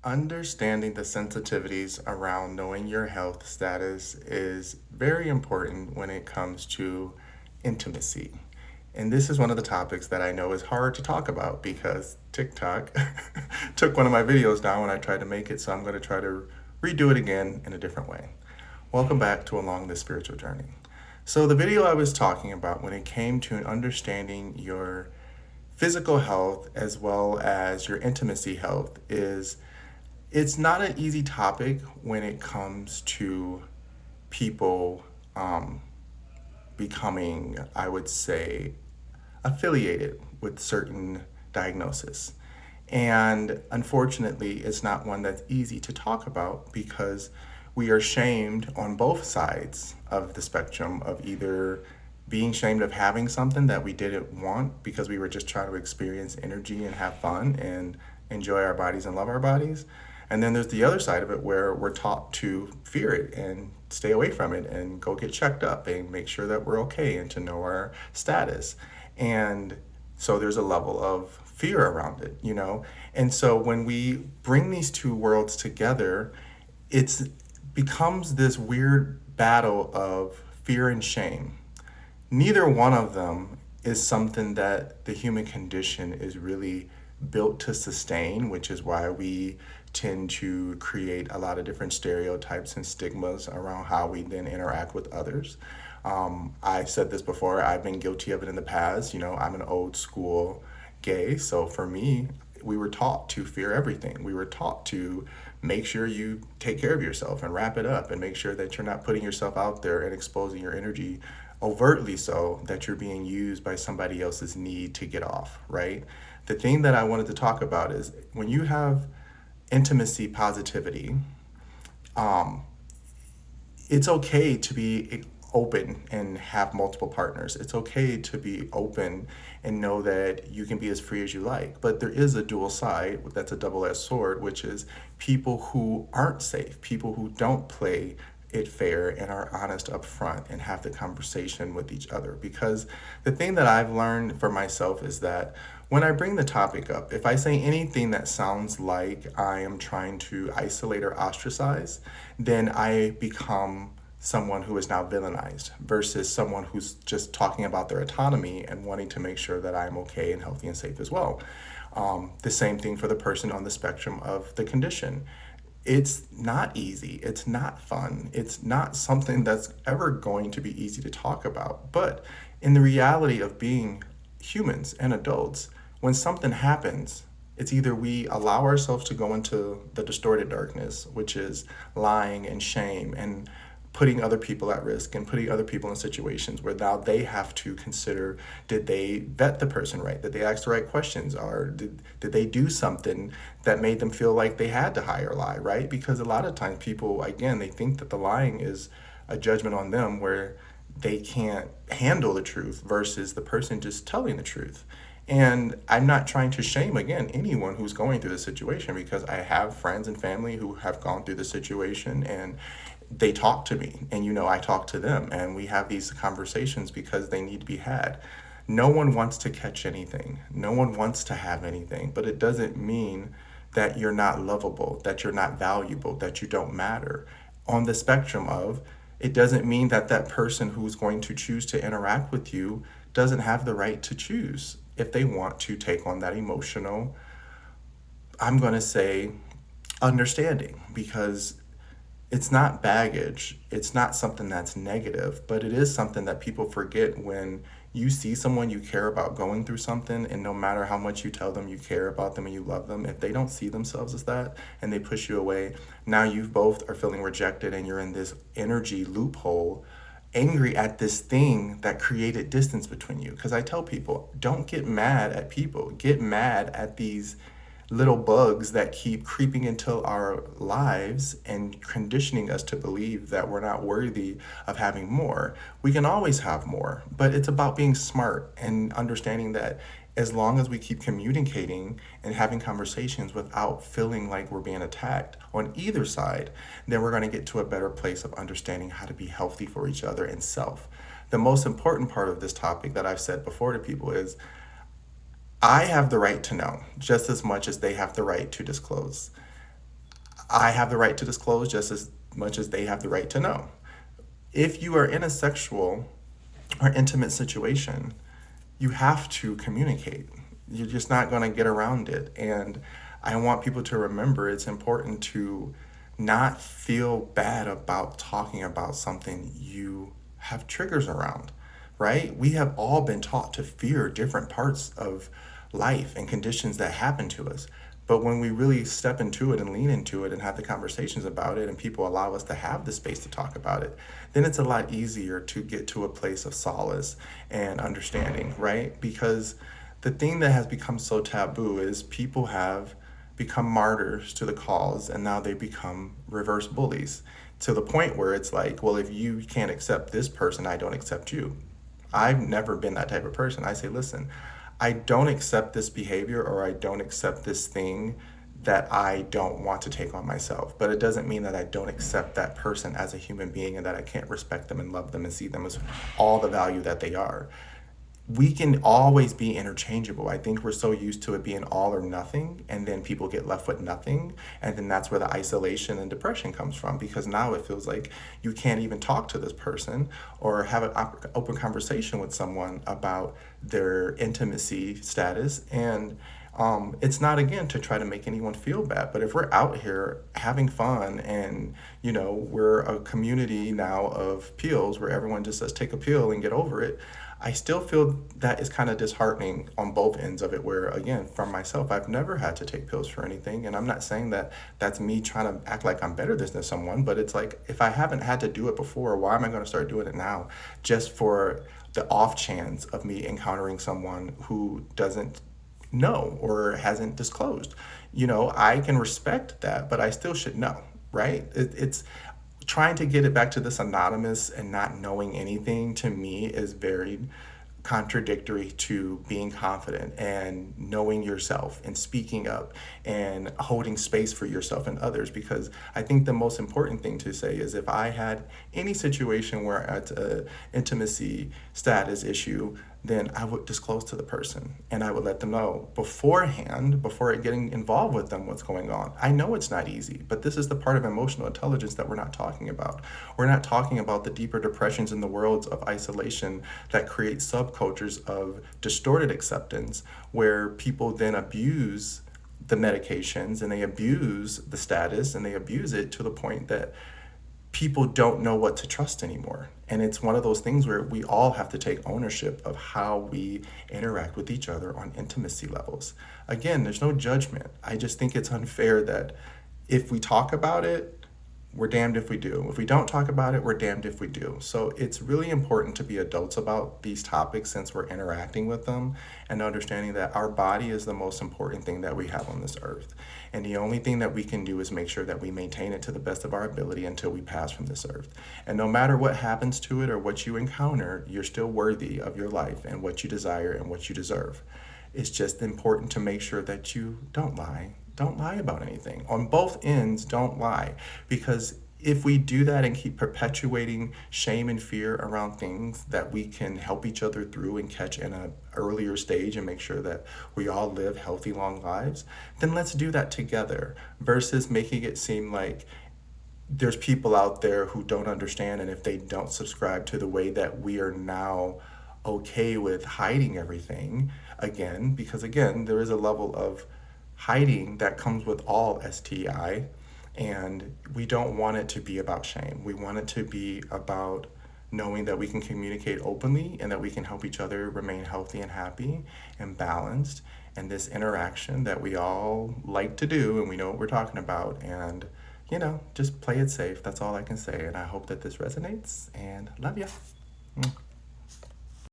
Understanding the sensitivities around knowing your health status is very important when it comes to intimacy. And this is one of the topics that I know is hard to talk about because TikTok took one of my videos down when I tried to make it, so I'm going to try to redo it again in a different way. Welcome back to Along the Spiritual Journey. So, the video I was talking about when it came to understanding your physical health as well as your intimacy health is it's not an easy topic when it comes to people becoming, I would say, affiliated with certain diagnosis. And unfortunately, it's not one that's easy to talk about because we are shamed on both sides of the spectrum of either being shamed of having something that we didn't want because we were just trying to experience energy and have fun and enjoy our bodies and love our bodies. And then there's the other side of it where we're taught to fear it and stay away from it and go get checked up and make sure that we're okay and to know our status. And so there's a level of fear around it. And so when we bring these two worlds together, it's becomes this weird battle of fear and shame. Neither one of them is something that the human condition is really built to sustain, which is why we tend to create a lot of different stereotypes and stigmas around how we then interact with others. I've said this before, I've been guilty of it in the past. I'm an old school gay, so for me, we were taught to fear everything. We were taught to make sure you take care of yourself and wrap it up and make sure that you're not putting yourself out there and exposing your energy overtly so that you're being used by somebody else's need to get off, right? The thing that I wanted to talk about is when you have intimacy positivity, um, it's okay to be open and have multiple partners. It's okay to be open and know that you can be as free as you like. But there is a dual side that's a double-edged sword, which is people who aren't safe, people who don't play it fair and are honest up front and have the conversation with each other. Because the thing that I've learned for myself is that when I bring the topic up, if I say anything that sounds like I am trying to isolate or ostracize, then I become someone who is now villainized versus someone who's just talking about their autonomy and wanting to make sure that I'm okay and healthy and safe as well. The same thing for the person on the spectrum of the condition. It's not easy. It's not fun. It's not something that's ever going to be easy to talk about. But in the reality of being humans and adults, when something happens, it's either we allow ourselves to go into the distorted darkness, which is lying and shame and putting other people at risk and putting other people in situations where now they have to consider, did they vet the person right? Did they ask the right questions? Or did they do something that made them feel like they had to hire lie, right? Because a lot of times people, again, they think that the lying is a judgment on them where they can't handle the truth versus the person just telling the truth. And I'm not trying to shame, again, anyone who's going through this situation because I have friends and family who have gone through the situation and they talk to me and I talk to them and we have these conversations because they need to be had. No one wants to catch anything. No one wants to have anything, but it doesn't mean that you're not lovable, that you're not valuable, that you don't matter. On the spectrum of, it doesn't mean that that person who's going to choose to interact with you doesn't have the right to choose if they want to take on that emotional, I'm going to say, understanding, because it's not baggage. It's not something that's negative, but it is something that people forget when you see someone you care about going through something, and no matter how much you tell them you care about them and you love them, if they don't see themselves as that and they push you away, now you both are feeling rejected and you're in this energy loophole, angry at this thing that created distance between you. Because I tell people, don't get mad at people, get mad at these little bugs that keep creeping into our lives and conditioning us to believe that we're not worthy of having more. We can always have more, but it's about being smart and understanding that as long as we keep communicating and having conversations without feeling like we're being attacked on either side, then we're going to get to a better place of understanding how to be healthy for each other and self. The most important part of this topic that I've said before to people is I have the right to know just as much as they have the right to disclose. I have the right to disclose just as much as they have the right to know. If you are in a sexual or intimate situation, you have to communicate. You're just not going to get around it. And I want people to remember it's important to not feel bad about talking about something you have triggers around, right? We have all been taught to fear different parts of life and conditions that happen to us. But when we really step into it and lean into it and have the conversations about it, and people allow us to have the space to talk about it, then it's a lot easier to get to a place of solace and understanding, right? Because the thing that has become so taboo is people have become martyrs to the cause, and now they become reverse bullies to the point where it's like, well, if you can't accept this person, I don't accept you. I've never been that type of person. I say, listen, I don't accept this behavior, or I don't accept this thing that I don't want to take on myself. But it doesn't mean that I don't accept that person as a human being and that I can't respect them and love them and see them as all the value that they are. We can always be interchangeable. I think we're so used to it being all or nothing, and then people get left with nothing. And then that's where the isolation and depression comes from, because now it feels like you can't even talk to this person or have an open conversation with someone about their intimacy status. And it's not, again, to try to make anyone feel bad, but if we're out here having fun and, we're a community now of pills where everyone just says take a pill and get over it, I still feel that is kind of disheartening on both ends of it, where, again, from myself, I've never had to take pills for anything. And I'm not saying that that's me trying to act like I'm better than someone, but it's like, if I haven't had to do it before, why am I going to start doing it now just for the off chance of me encountering someone who doesn't know or hasn't disclosed? I can respect that, but I still should know, right? It's trying to get it back to this anonymous and not knowing anything, to me, is very contradictory to being confident and knowing yourself and speaking up and holding space for yourself and others. Because I think the most important thing to say is, if I had any situation where it's a intimacy status issue, then I would disclose to the person and I would let them know beforehand, before getting involved with them, what's going on. I know it's not easy, but this is the part of emotional intelligence that we're not talking about. We're not talking about the deeper depressions in the worlds of isolation that create subcultures of distorted acceptance, where people then abuse the medications and they abuse the status and they abuse it to the point that people don't know what to trust anymore. And it's one of those things where we all have to take ownership of how we interact with each other on intimacy levels. Again, there's no judgment. I just think it's unfair that if we talk about it, we're damned if we do. If we don't talk about it, we're damned if we do. So it's really important to be adults about these topics, since we're interacting with them, and understanding that our body is the most important thing that we have on this earth. And the only thing that we can do is make sure that we maintain it to the best of our ability until we pass from this earth. And no matter what happens to it or what you encounter, you're still worthy of your life and what you desire and what you deserve. It's just important to make sure that you don't lie. Don't lie about anything. On both ends, don't lie. Because if we do that and keep perpetuating shame and fear around things that we can help each other through and catch in an earlier stage and make sure that we all live healthy, long lives, then let's do that together, versus making it seem like there's people out there who don't understand, and if they don't subscribe to the way that we are now okay with hiding everything, again, because again, there is a level of hiding that comes with all STI, and we don't want it to be about shame. We want it to be about knowing that we can communicate openly and that we can help each other remain healthy and happy and balanced, and this interaction that we all like to do and we know what we're talking about. And just play it safe. That's all I can say, and I hope that this resonates, and love ya.